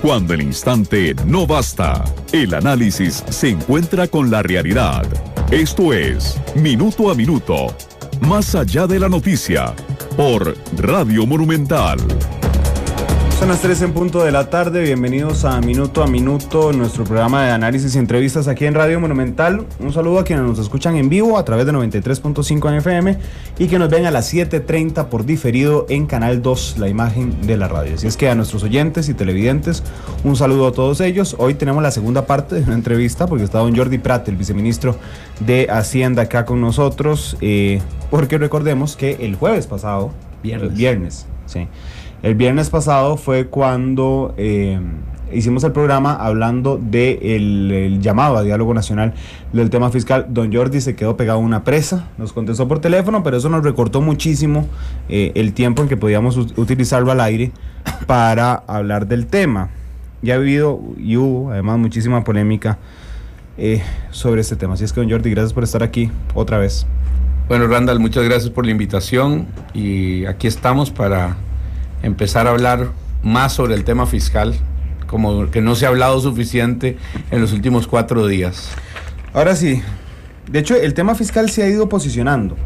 Cuando el instante no basta, el análisis se encuentra con la realidad. Esto es Minuto a Minuto, más allá de la noticia, por Radio Monumental. Son las 3 en punto de la tarde, bienvenidos a Minuto, nuestro programa de análisis y entrevistas aquí en Radio Monumental. Un saludo a quienes nos escuchan en vivo a través de 93.5 en FM y que nos ven a las 7:30 por diferido en Canal 2, la imagen de la radio. Así es que a nuestros oyentes y televidentes, un saludo a todos ellos. Hoy tenemos la segunda parte de una entrevista porque está don Jordi Prat, el viceministro de Hacienda, acá con nosotros, porque recordemos que el jueves pasado, viernes, sí. El viernes pasado fue cuando hicimos el programa hablando del llamado a diálogo nacional del tema fiscal. Don Jordi se quedó pegado a una presa, nos contestó por teléfono, pero eso nos recortó muchísimo el tiempo en que podíamos utilizarlo al aire para hablar del tema. Ya ha habido y hubo además muchísima polémica sobre este tema. Así es que don Jordi, gracias por estar aquí otra vez. Bueno, Randall, muchas gracias por la invitación y aquí estamos para empezar a hablar más sobre el tema fiscal, como que no se ha hablado suficiente en los últimos 4 días. Ahora sí, de hecho el tema fiscal se ha ido posicionando,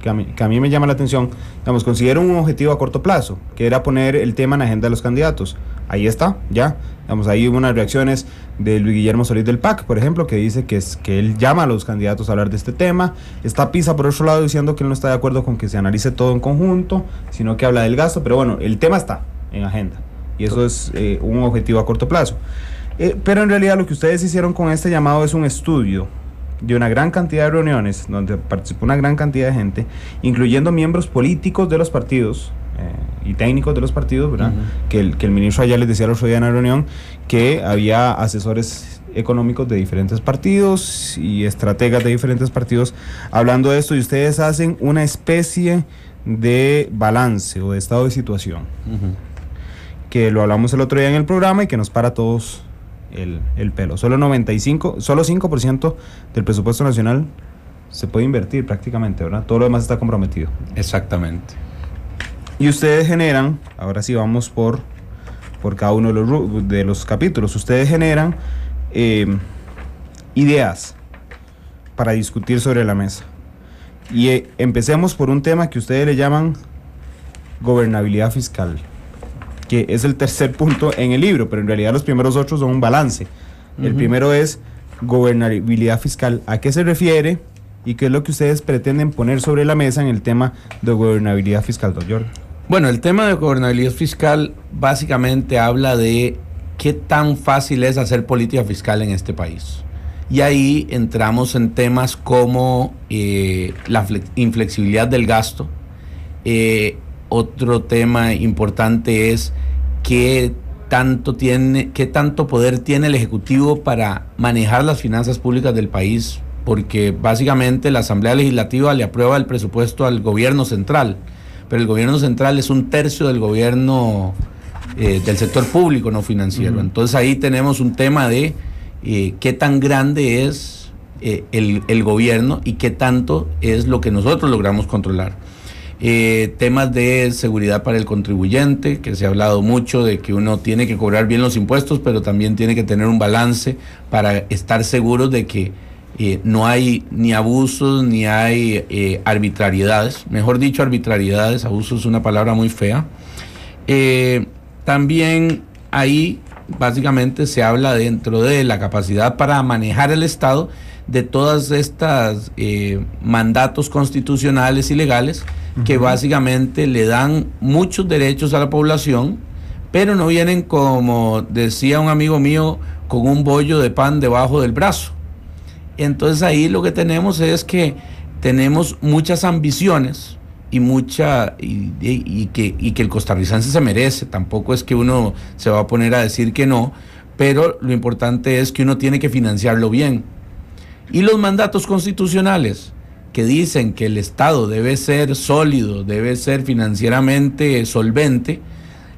que a mí me llama la atención. Digamos, consiguieron un objetivo a corto plazo, que era poner el tema en la agenda de los candidatos. Ahí está, ya. Digamos, ahí hubo unas reacciones de Luis Guillermo Solís del PAC, por ejemplo, que dice que él llama a los candidatos a hablar de este tema. Está Pisa, por otro lado, diciendo que él no está de acuerdo con que se analice todo en conjunto, sino que habla del gasto. Pero bueno, el tema está en agenda y eso es un objetivo a corto plazo. Pero en realidad lo que ustedes hicieron con este llamado es un estudio de una gran cantidad de reuniones donde participó una gran cantidad de gente, incluyendo miembros políticos de los partidos y técnicos de los partidos, ¿verdad? Uh-huh. Que el ministro allá les decía el otro día en la reunión que había asesores económicos de diferentes partidos y estrategas de diferentes partidos hablando de esto, y ustedes hacen una especie de balance o de estado de situación, uh-huh, que lo hablamos el otro día en el programa y que nos para a todos el pelo. Solo 5% del presupuesto nacional se puede invertir prácticamente, ¿verdad? Todo lo demás está comprometido. Exactamente. Y ustedes generan, ahora sí vamos por cada uno de los capítulos, ustedes generan ideas para discutir sobre la mesa. Y empecemos por un tema que ustedes le llaman gobernabilidad fiscal, que es el tercer punto en el libro, pero en realidad los primeros 8 son un balance. Uh-huh. El primero es gobernabilidad fiscal. ¿A qué se refiere y qué es lo que ustedes pretenden poner sobre la mesa en el tema de gobernabilidad fiscal, don Jordi? Bueno, el tema de gobernabilidad fiscal básicamente habla de qué tan fácil es hacer política fiscal en este país. Y ahí entramos en temas como la inflexibilidad del gasto. Otro tema importante es qué tanto poder tiene el Ejecutivo para manejar las finanzas públicas del país, porque básicamente la Asamblea Legislativa le aprueba el presupuesto al gobierno central, pero el gobierno central es 1/3 del gobierno del sector público no financiero. Uh-huh. Entonces ahí tenemos un tema de qué tan grande es el gobierno y qué tanto es lo que nosotros logramos controlar. Temas de seguridad para el contribuyente, que se ha hablado mucho de que uno tiene que cobrar bien los impuestos, pero también tiene que tener un balance para estar seguros de que no hay ni abusos ni hay arbitrariedades. Mejor dicho, arbitrariedades, abusos es una palabra muy fea. También ahí básicamente se habla dentro de la capacidad para manejar el Estado de todas estas mandatos constitucionales y legales, uh-huh, que básicamente le dan muchos derechos a la población, pero no vienen, como decía un amigo mío, con un bollo de pan debajo del brazo. Entonces ahí lo que tenemos es que tenemos muchas ambiciones y que el costarricense se merece. Tampoco es que uno se va a poner a decir que no, pero lo importante es que uno tiene que financiarlo bien. Y los mandatos constitucionales que dicen que el Estado debe ser sólido, debe ser financieramente solvente,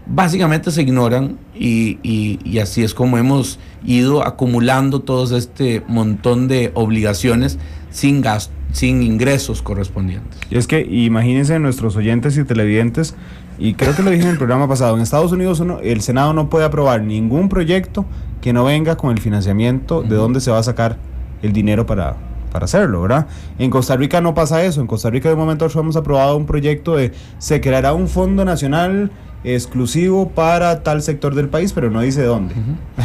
básicamente se ignoran y así es como hemos ido acumulando todo este montón de obligaciones sin gasto, sin ingresos correspondientes. Y es que imagínense nuestros oyentes y televidentes y creo que lo dije en el programa pasado, en Estados Unidos el Senado no puede aprobar ningún proyecto que no venga con el financiamiento de dónde se va a sacar el dinero para hacerlo, ¿verdad? En Costa Rica no pasa eso. En Costa Rica de momento hemos aprobado un proyecto de se creará un fondo nacional exclusivo para tal sector del país, pero no dice dónde.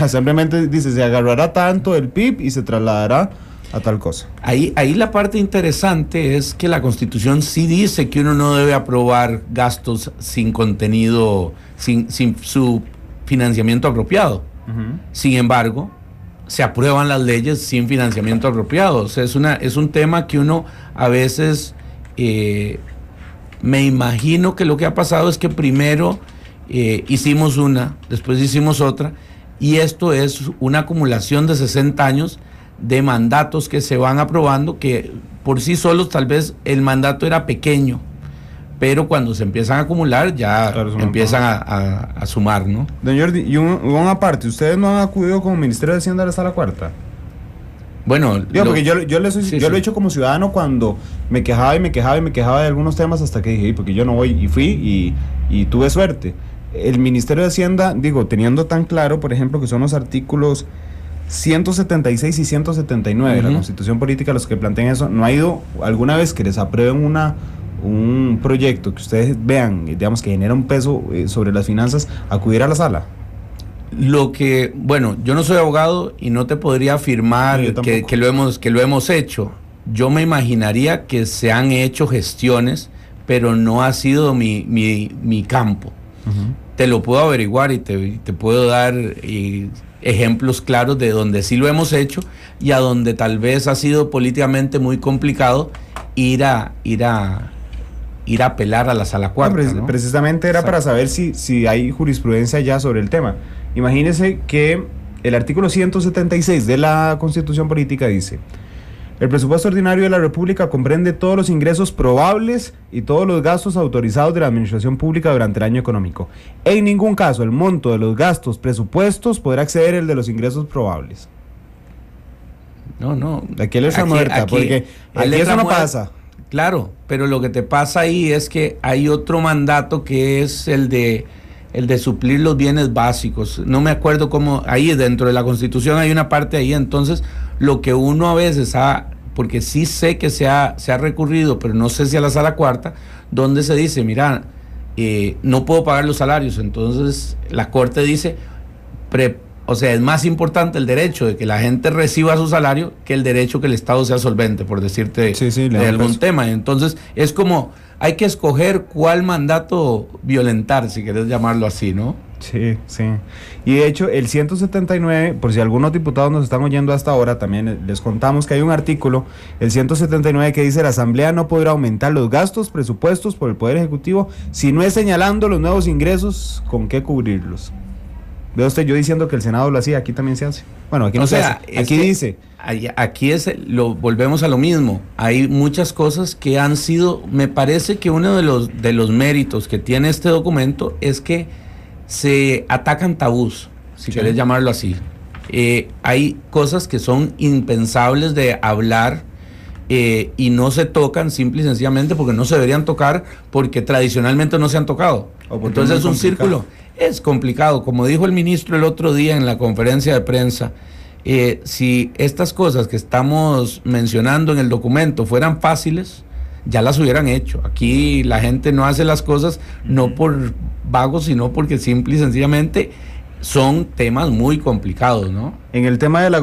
Simplemente dice se agarrará tanto del PIB y se trasladará a tal cosa. Ahí la parte interesante es que la Constitución sí dice que uno no debe aprobar gastos sin contenido, sin su financiamiento apropiado. Sin embargo, se aprueban las leyes sin financiamiento apropiado. O sea, es un tema que uno a veces me imagino que lo que ha pasado es que primero hicimos una, después hicimos otra, y esto es una acumulación de 60 años de mandatos que se van aprobando, que por sí solos tal vez el mandato era pequeño, pero cuando se empiezan a acumular ya empiezan a sumar, ¿no? Don Jordi, y una parte, ¿ustedes no han acudido como Ministerio de Hacienda a la Sala Cuarta? Bueno, porque yo lo he hecho como ciudadano cuando me quejaba de algunos temas hasta que dije, porque yo no voy, y fui y tuve suerte. El Ministerio de Hacienda, teniendo tan claro, por ejemplo, que son los artículos 176 y 179 de la Constitución Política los que plantean eso, ¿no ha ido alguna vez que les aprueben un proyecto que ustedes vean, digamos, que genera un peso sobre las finanzas, acudir a la sala? Bueno, yo no soy abogado y no te podría afirmar que lo hemos hecho. Yo me imaginaría que se han hecho gestiones, pero no ha sido mi campo. Te lo puedo averiguar y te puedo dar ejemplos claros de donde sí lo hemos hecho y a donde tal vez ha sido políticamente muy complicado ir a apelar a la Sala Cuarta, ¿no? Precisamente era para saber si hay jurisprudencia ya sobre el tema. Imagínese que el artículo 176 de la Constitución Política dice: el presupuesto ordinario de la República comprende todos los ingresos probables y todos los gastos autorizados de la administración pública durante el año económico. En ningún caso el monto de los gastos presupuestos podrá exceder el de los ingresos probables. No. Aquí letra muerta, porque aquí eso no pasa. Claro, pero lo que te pasa ahí es que hay otro mandato que es el de suplir los bienes básicos. No me acuerdo cómo, ahí dentro de la Constitución hay una parte ahí. Entonces, lo que uno a veces porque sí sé que se ha recurrido, pero no sé si a la Sala Cuarta, donde se dice, mira, no puedo pagar los salarios. Entonces, la Corte dice, es más importante el derecho de que la gente reciba su salario que el derecho que el Estado sea solvente, por decirte de algún tema. Entonces, es como, hay que escoger cuál mandato violentar, si querés llamarlo así, ¿no? Sí. Y de hecho, el 179, por si algunos diputados nos están oyendo hasta ahora, también les contamos que hay un artículo, el 179, que dice: la Asamblea no podrá aumentar los gastos presupuestos por el Poder Ejecutivo si no es señalando los nuevos ingresos con qué cubrirlos. Ve usted, yo diciendo que el Senado lo hacía, aquí también se hace. Bueno, aquí no se hace. Aquí dice. Aquí volvemos a lo mismo. Hay muchas cosas que han sido, me parece que uno de los méritos que tiene este documento es que se atacan tabús, si querés llamarlo así. Hay cosas que son impensables de hablar y no se tocan simple y sencillamente porque no se deberían tocar, porque tradicionalmente no se han tocado. Entonces es un círculo. Es complicado, como dijo el ministro el otro día en la conferencia de prensa, si estas cosas que estamos mencionando en el documento fueran fáciles, ya las hubieran hecho. Aquí la gente no hace las cosas no por vagos, sino porque simple y sencillamente son temas muy complicados, ¿no? En el tema de la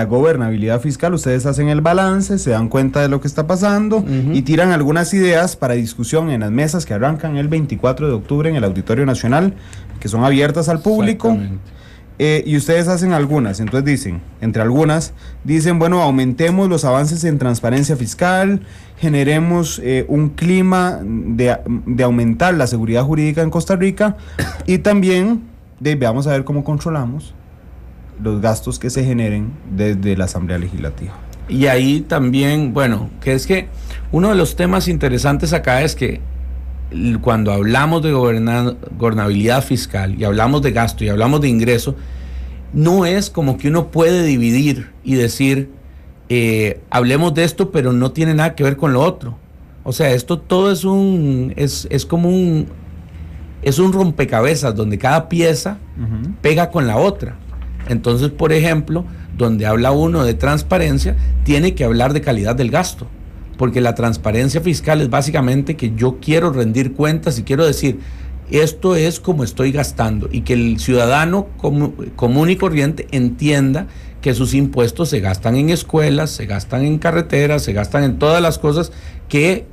gobernabilidad fiscal, ustedes hacen el balance, se dan cuenta de lo que está pasando y tiran algunas ideas para discusión en las mesas que arrancan el 24 de octubre en el Auditorio Nacional, que son abiertas al público. Y ustedes hacen algunas, entonces entre algunas, dicen, bueno, aumentemos los avances en transparencia fiscal, generemos un clima de aumentar la seguridad jurídica en Costa Rica y también veamos a ver cómo controlamos los gastos que se generen desde la Asamblea Legislativa. Y ahí también, bueno, que es que uno de los temas interesantes acá es que cuando hablamos de gobernabilidad fiscal y hablamos de gasto y hablamos de ingreso, no es como que uno puede dividir y decir, hablemos de esto, pero no tiene nada que ver con lo otro. O sea, esto todo es como es un rompecabezas donde cada pieza pega con la otra. Entonces, por ejemplo, donde habla uno de transparencia, tiene que hablar de calidad del gasto, porque la transparencia fiscal es básicamente que yo quiero rendir cuentas y quiero decir, esto es como estoy gastando, y que el ciudadano común y corriente entienda que sus impuestos se gastan en escuelas, se gastan en carreteras, se gastan en todas las cosas que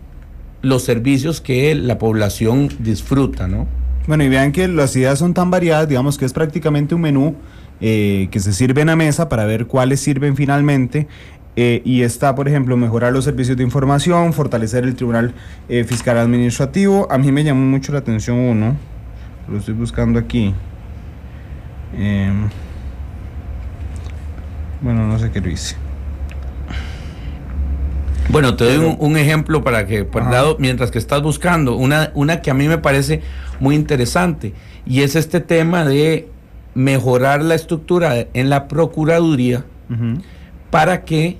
los servicios que la población disfruta, ¿no? Bueno, y vean que las ideas son tan variadas, digamos que es prácticamente un menú que se sirve en la mesa para ver cuáles sirven finalmente. Y está, por ejemplo, mejorar los servicios de información, fortalecer el Tribunal Fiscal Administrativo. A mí me llamó mucho la atención uno, lo estoy buscando aquí. Bueno, no sé qué lo hice. Bueno, te doy un ejemplo para que, dado, mientras que estás buscando, una que a mí me parece muy interesante, y es este tema de mejorar la estructura en la Procuraduría para que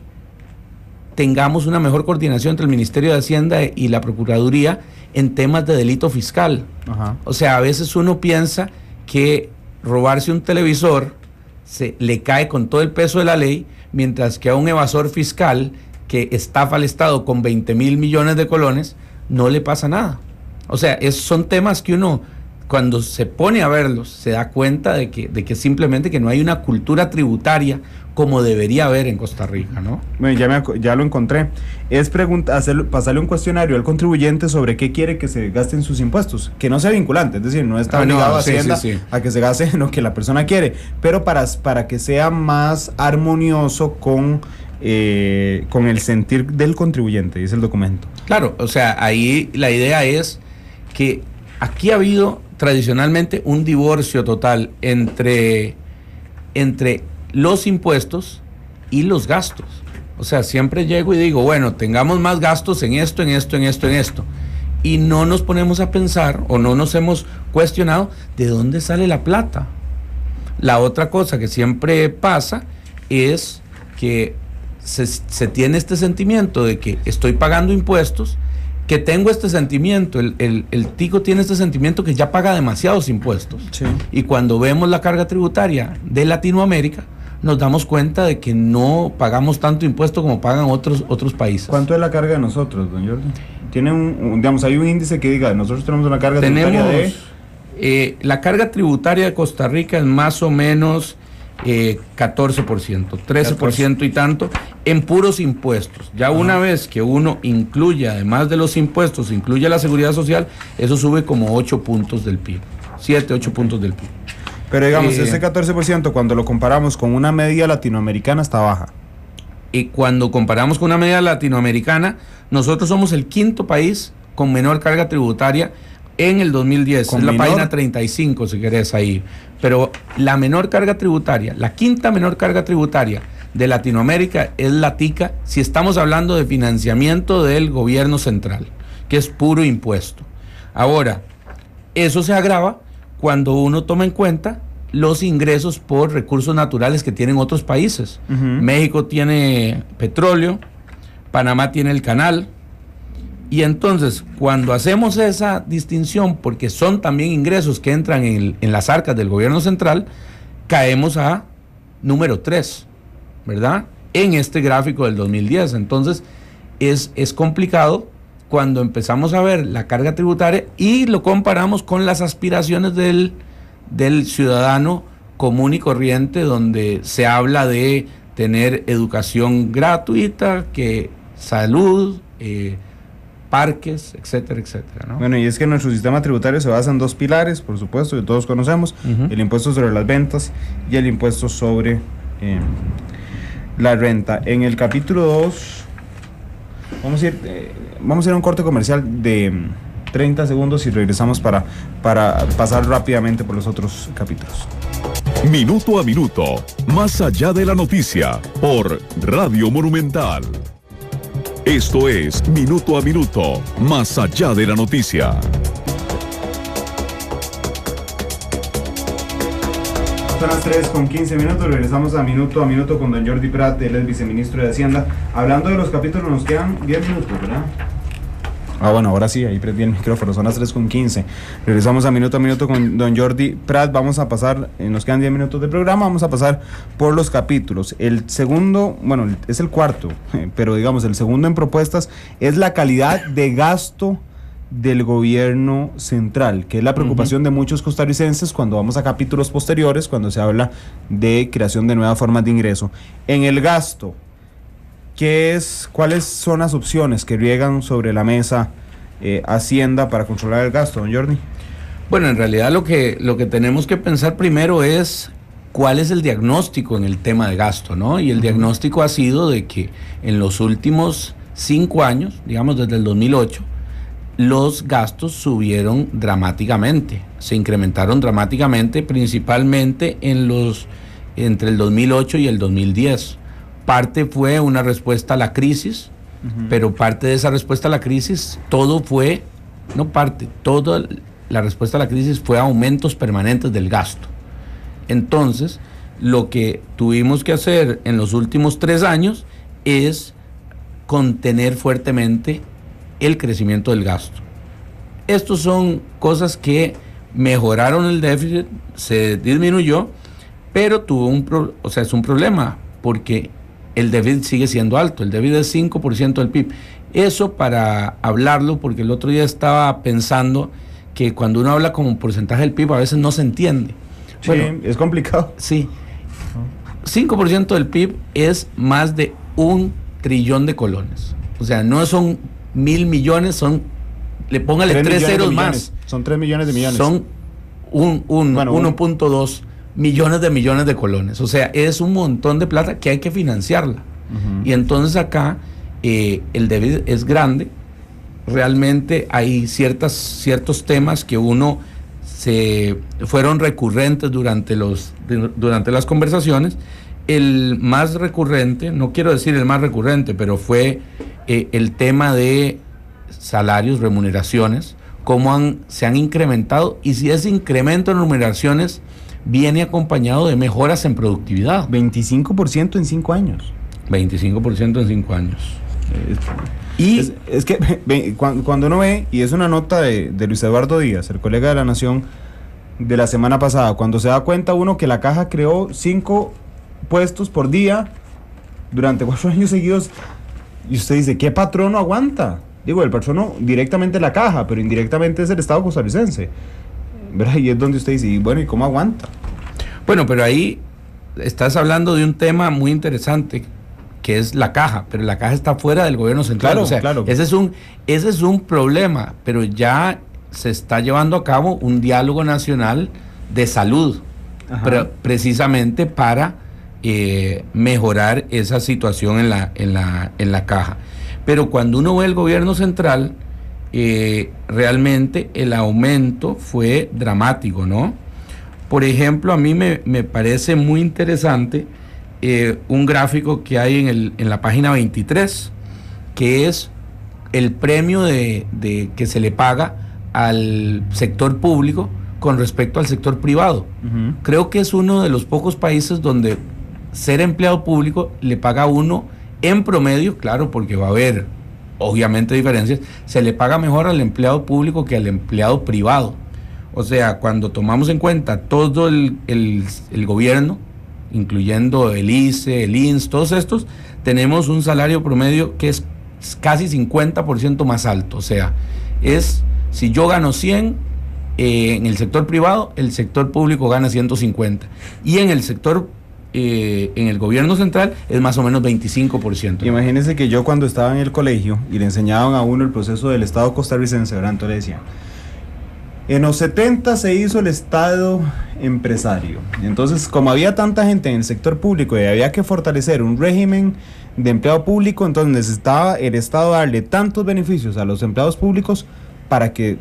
tengamos una mejor coordinación entre el Ministerio de Hacienda y la Procuraduría en temas de delito fiscal. O sea, a veces uno piensa que robarse un televisor se le cae con todo el peso de la ley, mientras que a un evasor fiscal que estafa al Estado con 20,000 millones de colones no le pasa nada. O sea, son temas que uno, cuando se pone a verlos, se da cuenta de que simplemente que no hay una cultura tributaria como debería haber en Costa Rica, ¿no? Bueno, ya lo encontré. Es pasarle un cuestionario al contribuyente sobre qué quiere que se gasten sus impuestos, que no sea vinculante, es decir, no está obligado a Hacienda a que se gaste lo que la persona quiere, pero para que sea más armonioso con el sentir del contribuyente, dice el documento. Claro, o sea, ahí la idea es que aquí ha habido tradicionalmente un divorcio total entre los impuestos y los gastos. O sea, siempre llego y digo, bueno, tengamos más gastos en esto, en esto, en esto, en esto. Y no nos ponemos a pensar o no nos hemos cuestionado de dónde sale la plata. La otra cosa que siempre pasa es que se tiene este sentimiento de que estoy pagando impuestos, que tengo este sentimiento, el tico tiene este sentimiento que ya paga demasiados impuestos. Sí. Y cuando vemos la carga tributaria de Latinoamérica, nos damos cuenta de que no pagamos tanto impuesto como pagan otros países. ¿Cuánto es la carga de nosotros, don Jordi? Tiene digamos, hay un índice que diga, nosotros tenemos una carga tributaria de... la carga tributaria de Costa Rica es más o menos 14%, 13% y tanto en puros impuestos. Ya una vez que uno incluye, además de los impuestos, incluye la seguridad social, eso sube como 8 puntos del PIB, 7, 8 puntos del PIB. Pero digamos, ese 14% cuando lo comparamos con una media latinoamericana está baja. Y cuando comparamos con una media latinoamericana, nosotros somos el quinto país con menor carga tributaria en el 2010. Es la página 35 si querés ahí. Pero la menor carga tributaria, la quinta menor carga tributaria de Latinoamérica es la TICA, si estamos hablando de financiamiento del gobierno central, que es puro impuesto. Ahora, eso se agrava cuando uno toma en cuenta los ingresos por recursos naturales que tienen otros países. México tiene petróleo, Panamá tiene el canal, y entonces cuando hacemos esa distinción, porque son también ingresos que entran en las arcas del gobierno central, caemos a número 3, ¿verdad? En este gráfico del 2010. Entonces es complicado cuando empezamos a ver la carga tributaria y lo comparamos con las aspiraciones del ciudadano común y corriente, donde se habla de tener educación gratuita, que salud, parques, etcétera, etcétera, ¿no? Bueno, y es que nuestro sistema tributario se basa en dos pilares, por supuesto, que todos conocemos, el impuesto sobre las ventas y el impuesto sobre la renta. En el capítulo 2, vamos a ir a un corte comercial de 30 segundos y regresamos para pasar rápidamente por los otros capítulos. Minuto a minuto, más allá de la noticia, por Radio Monumental. Esto es Minuto a Minuto, más allá de la noticia. Son las 3:15, regresamos a Minuto con don Jordi Prat, él es viceministro de Hacienda. Hablando de los capítulos, nos quedan 10 minutos, ¿verdad? Bueno, ahora sí, ahí prendí el micrófono, son las 3:15. Regresamos a minuto con don Jordi Prat. Vamos a pasar, nos quedan 10 minutos de programa, vamos a pasar por los capítulos. El segundo, bueno, es el cuarto, pero digamos, el segundo en propuestas es la calidad de gasto del gobierno central, que es la preocupación de muchos costarricenses cuando vamos a capítulos posteriores, cuando se habla de creación de nuevas formas de ingreso. En el gasto, ¿cuáles son las opciones que riegan sobre la mesa Hacienda para controlar el gasto, don Jordi? Bueno, en realidad lo que tenemos que pensar primero es cuál es el diagnóstico en el tema de gasto, ¿no? Y el diagnóstico ha sido de que en los últimos 5 años, digamos desde el 2008, los gastos subieron dramáticamente, se incrementaron dramáticamente, principalmente entre el 2008 y el 2010. Parte fue una respuesta a la crisis, pero parte de esa respuesta a la crisis, toda la respuesta a la crisis fue aumentos permanentes del gasto. Entonces, lo que tuvimos que hacer en los últimos 3 años es contener fuertemente el crecimiento del gasto. Estos son cosas que mejoraron el déficit, se disminuyó, pero es un problema, porque el déficit sigue siendo alto, el déficit es 5% del PIB. Eso para hablarlo, porque el otro día estaba pensando que cuando uno habla como porcentaje del PIB a veces no se entiende. Sí, bueno, es complicado. Sí, 5% del PIB es más de 1 trillón de colones. O sea, no son 1.000 millones, póngale 3 ceros más. Son 3 millones de millones. Son 1.2 millones de colones. O sea, es un montón de plata que hay que financiarla. Y entonces acá el déficit es grande. Realmente hay ciertos temas que fueron recurrentes durante las conversaciones. El más recurrente, no quiero decir el más recurrente, pero fue el tema de salarios, remuneraciones, cómo se han incrementado, y si ese incremento en remuneraciones viene acompañado de mejoras en productividad. 25% en 5 años. 25% en 5 años. Es que cuando uno ve, y es una nota de Luis Eduardo Díaz, el colega de La Nación, de la semana pasada, cuando se da cuenta uno que la caja creó 5 puestos por día durante 4 años seguidos, y usted dice, ¿qué patrono aguanta? Digo, el patrono directamente la caja, pero indirectamente es el Estado costarricense, ¿verdad? Y es donde usted dice, bueno, ¿y cómo aguanta? Bueno, pero ahí estás hablando de un tema muy interesante, que es la caja, pero la caja está fuera del gobierno central. Claro, o sea, claro. Ese es un problema, pero ya se está llevando a cabo un diálogo nacional de salud, precisamente para mejorar esa situación en la caja. Pero cuando uno ve el gobierno central, realmente el aumento fue dramático, ¿no? Por ejemplo, a mí me parece muy interesante un gráfico que hay en la página 23, que es el premio que se le paga al sector público con respecto al sector privado. Creo que es uno de los pocos países donde ser empleado público le paga a uno en promedio, claro, porque va a haber obviamente diferencias, se le paga mejor al empleado público que al empleado privado. O sea, cuando tomamos en cuenta todo el gobierno, incluyendo el ICE, el INS, todos estos, tenemos un salario promedio que es casi 50% más alto. O sea, si yo gano 100 en el sector privado, el sector público gana 150. Y en el sector, en el gobierno central, es más o menos 25%. Imagínense que yo cuando estaba en el colegio y le enseñaban a uno el proceso del Estado costarricense, ¿verdad? Entonces le decían, en los 70 se hizo el Estado empresario. Entonces, como había tanta gente en el sector público y había que fortalecer un régimen de empleado público, entonces necesitaba el Estado darle tantos beneficios a los empleados públicos para que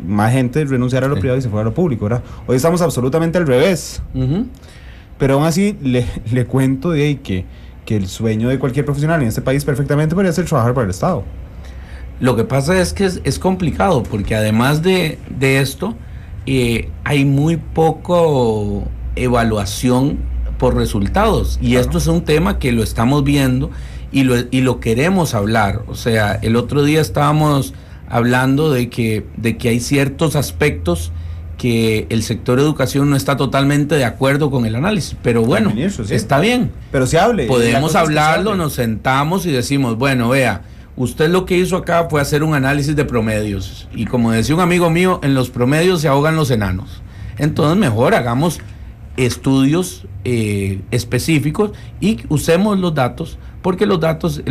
más gente renunciara a lo privado y se fuera a lo público, ¿verdad? Hoy estamos absolutamente al revés. Pero aún así le cuento de ahí que el sueño de cualquier profesional en este país perfectamente podría ser trabajar para el Estado. Lo que pasa es que es complicado, porque además de esto, hay muy poco evaluación por resultados. Y claro, esto es un tema que lo estamos viendo y lo queremos hablar. O sea, el otro día estábamos hablando de que hay ciertos aspectos que el sector de educación no está totalmente de acuerdo con el análisis, pero bueno, ministro, sí. Está bien. Pero se hable. Podemos hablarlo, nos sentamos y decimos, bueno, vea, usted lo que hizo acá fue hacer un análisis de promedios, y como decía un amigo mío, en los promedios se ahogan los enanos. Entonces mejor hagamos estudios específicos y usemos los datos, porque los datos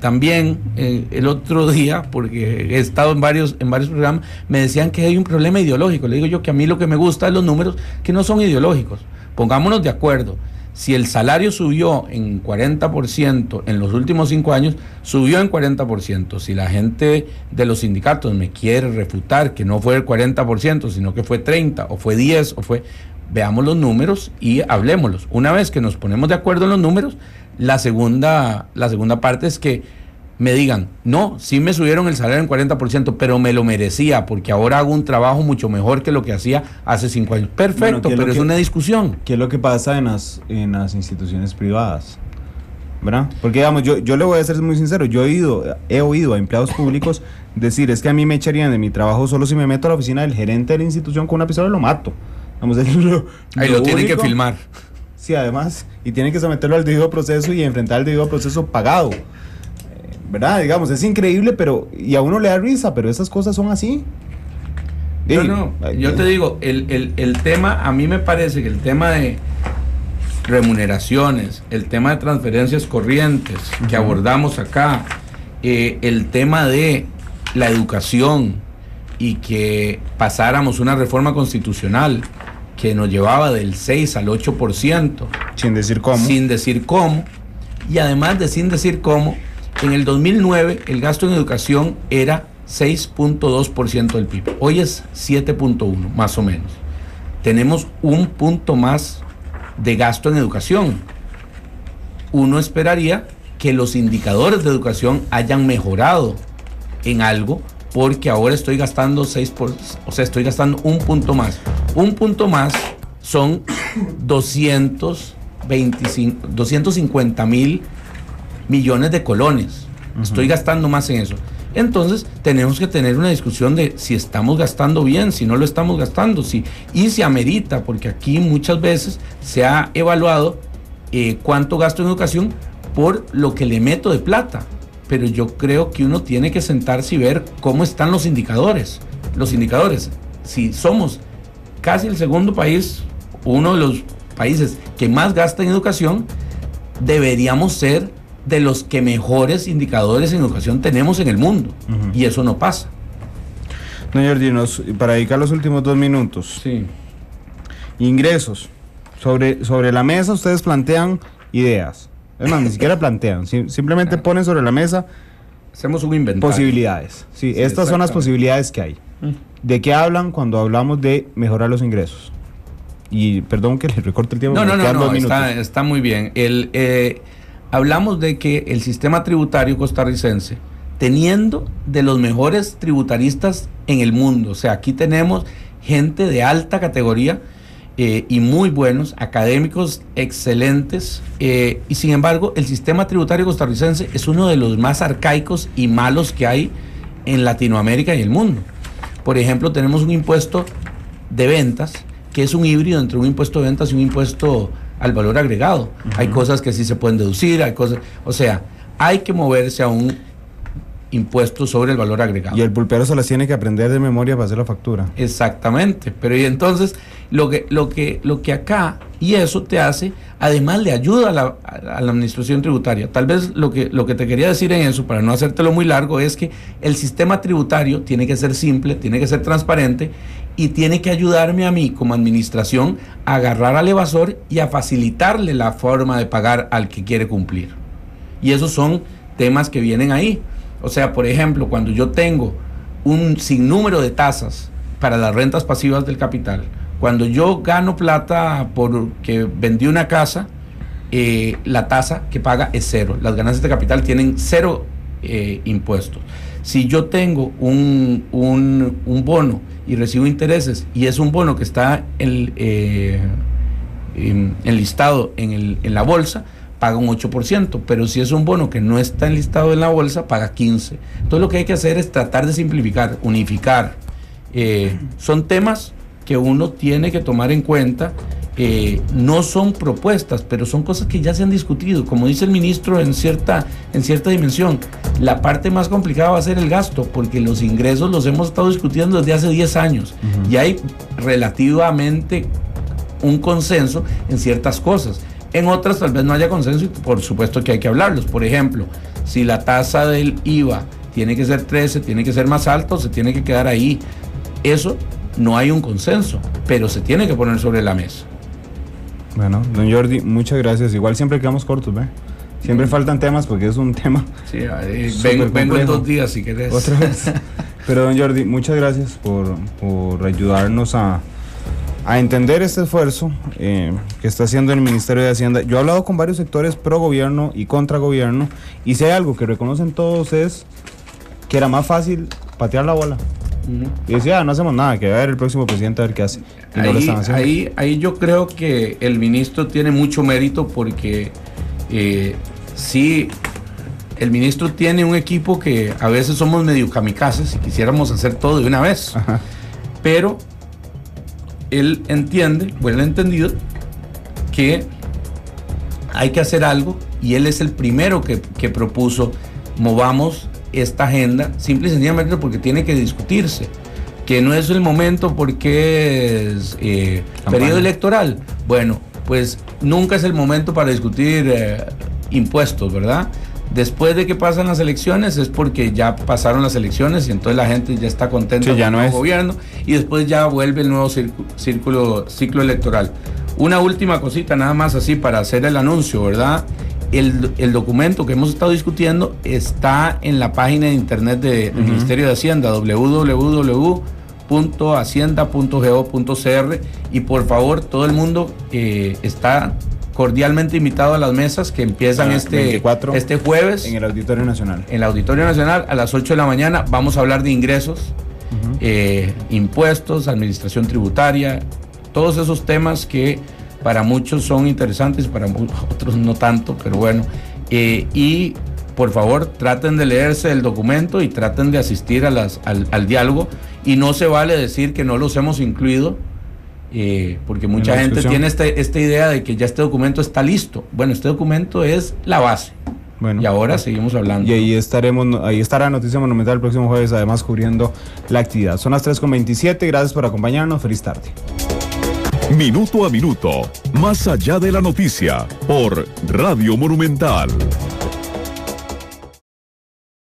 también el otro día, porque he estado en varios programas, me decían que hay un problema ideológico. Le digo yo que a mí lo que me gusta es los números que no son ideológicos. Pongámonos de acuerdo. Si el salario subió en 40% en los últimos 5 años, subió en 40%. Si la gente de los sindicatos me quiere refutar que no fue el 40%, sino que fue 30% o fue 10% o fue... Veamos los números y hablémoslos. Una vez que nos ponemos de acuerdo en los números, la segunda parte es que me digan, no, sí me subieron el salario en 40%, pero me lo merecía porque ahora hago un trabajo mucho mejor que lo que hacía hace 5 años. Perfecto, bueno, pero es una discusión. ¿Qué es lo que pasa en las instituciones privadas? ¿Verdad? Porque digamos, yo le voy a ser muy sincero, he oído a empleados públicos decir, es que a mí me echarían de mi trabajo solo si me meto a la oficina del gerente de la institución con una pistola y lo mato. Vamos a decirlo. Ahí lo tienen que filmar. Sí, además, y tienen que someterlo al debido proceso y enfrentar el debido proceso pagado. ¿Verdad? Digamos, es increíble, y a uno le da risa, pero esas cosas son así. Yo te digo, el tema, a mí me parece que el tema de remuneraciones, el tema de transferencias corrientes que abordamos acá, el tema de la educación y que pasáramos una reforma constitucional que nos llevaba del 6 al 8%. Sin decir cómo. Sin decir cómo. Y además de sin decir cómo, en el 2009 el gasto en educación era 6.2% del PIB. Hoy es 7.1, más o menos. Tenemos un punto más de gasto en educación. Uno esperaría que los indicadores de educación hayan mejorado en algo, porque ahora estoy gastando estoy gastando un punto más. Un punto más son 250 mil millones de colones. Estoy gastando más en eso. Entonces tenemos que tener una discusión de si estamos gastando bien, si no lo estamos gastando, y si amerita, porque aquí muchas veces se ha evaluado cuánto gasto en educación por lo que le meto de plata. Pero yo creo que uno tiene que sentarse y ver cómo están los indicadores. Los indicadores, si somos casi el segundo país, uno de los países que más gasta en educación, deberíamos ser de los que mejores indicadores en educación tenemos en el mundo. Y eso no pasa. No, Jordi, para dedicar los últimos 2 minutos. Sí. Ingresos. Sobre la mesa ustedes plantean ideas. Es más, ni siquiera plantean, simplemente ponen sobre la mesa. Hacemos un inventario. Posibilidades. Sí, estas son las posibilidades que hay. ¿De qué hablan cuando hablamos de mejorar los ingresos? Y perdón que les recorte el tiempo. No, está muy bien. Hablamos de que el sistema tributario costarricense, teniendo de los mejores tributaristas en el mundo, o sea, aquí tenemos gente de alta categoría, y muy buenos, académicos excelentes, y sin embargo el sistema tributario costarricense es uno de los más arcaicos y malos que hay en Latinoamérica y el mundo. Por ejemplo, tenemos un impuesto de ventas que es un híbrido entre un impuesto de ventas y un impuesto al valor agregado. Hay cosas que sí se pueden deducir, hay cosas, o sea, hay que moverse a un impuestos sobre el valor agregado. Y el pulpero se las tiene que aprender de memoria para hacer la factura. Exactamente, pero y entonces lo que acá, y eso te hace, además le ayuda a la administración tributaria. Tal vez lo que te quería decir en eso, para no hacértelo muy largo, es que el sistema tributario tiene que ser simple, tiene que ser transparente y tiene que ayudarme a mí como administración a agarrar al evasor y a facilitarle la forma de pagar al que quiere cumplir. Y esos son temas que vienen ahí. O sea, por ejemplo, cuando yo tengo un sinnúmero de tasas para las rentas pasivas del capital, cuando yo gano plata porque vendí una casa, la tasa que paga es 0. Las ganancias de capital tienen 0 impuestos. Si yo tengo un bono y recibo intereses y es un bono que está enlistado en la bolsa, paga un 8%, pero si es un bono que no está enlistado en la bolsa, paga 15%. Entonces lo que hay que hacer es tratar de simplificar, unificar. Son temas que uno tiene que tomar en cuenta. No son propuestas, pero son cosas que ya se han discutido. Como dice el ministro, en cierta dimensión, la parte más complicada va a ser el gasto, porque los ingresos los hemos estado discutiendo desde hace 10 años y hay relativamente un consenso en ciertas cosas. En otras tal vez no haya consenso y por supuesto que hay que hablarlos. Por ejemplo, si la tasa del IVA tiene que ser 13, tiene que ser más alto, se tiene que quedar ahí. Eso no hay un consenso, pero se tiene que poner sobre la mesa. Bueno, don Jordi, muchas gracias. Igual siempre quedamos cortos, ¿ve? Siempre faltan temas porque es un tema. Sí, vengo en 2 días si querés. Otra vez. Pero don Jordi, muchas gracias por ayudarnos a entender este esfuerzo que está haciendo el Ministerio de Hacienda. Yo he hablado con varios sectores pro gobierno y contra gobierno, y si hay algo que reconocen todos es que era más fácil patear la bola. Y decía, no hacemos nada, que va a ver el próximo presidente a ver qué hace. Y no lo están haciendo. Ahí yo creo que el ministro tiene mucho mérito porque sí, el ministro tiene un equipo que a veces somos medio kamikazes y quisiéramos hacer todo de una vez. Ajá. Pero él entiende, o él ha entendido que hay que hacer algo, y él es el primero que propuso movamos esta agenda, simple y sencillamente porque tiene que discutirse, que no es el momento porque es periodo electoral. Bueno, pues nunca es el momento para discutir impuestos, ¿verdad? Después de que pasan las elecciones es porque ya pasaron las elecciones y entonces la gente ya está contenta con el nuevo gobierno, y después ya vuelve el nuevo ciclo electoral. Una última cosita nada más así para hacer el anuncio, ¿verdad? El documento que hemos estado discutiendo está en la página de internet del Ministerio de Hacienda, www.hacienda.go.cr, y por favor todo el mundo está cordialmente invitado a las mesas que empiezan este jueves en el Auditorio Nacional. En el Auditorio Nacional a las 8 de la mañana vamos a hablar de ingresos, impuestos, administración tributaria, todos esos temas que para muchos son interesantes, para otros no tanto, pero bueno. Y por favor traten de leerse el documento y traten de asistir al diálogo, y no se vale decir que no los hemos incluido. Porque mucha gente tiene esta idea de que ya este documento está listo. Bueno, este documento es la base. Bueno, y ahora seguimos hablando. Y ahí estará Noticia Monumental el próximo jueves, además cubriendo la actividad. Son las 3:27, gracias por acompañarnos, feliz tarde. Minuto a minuto, más allá de la noticia, por Radio Monumental.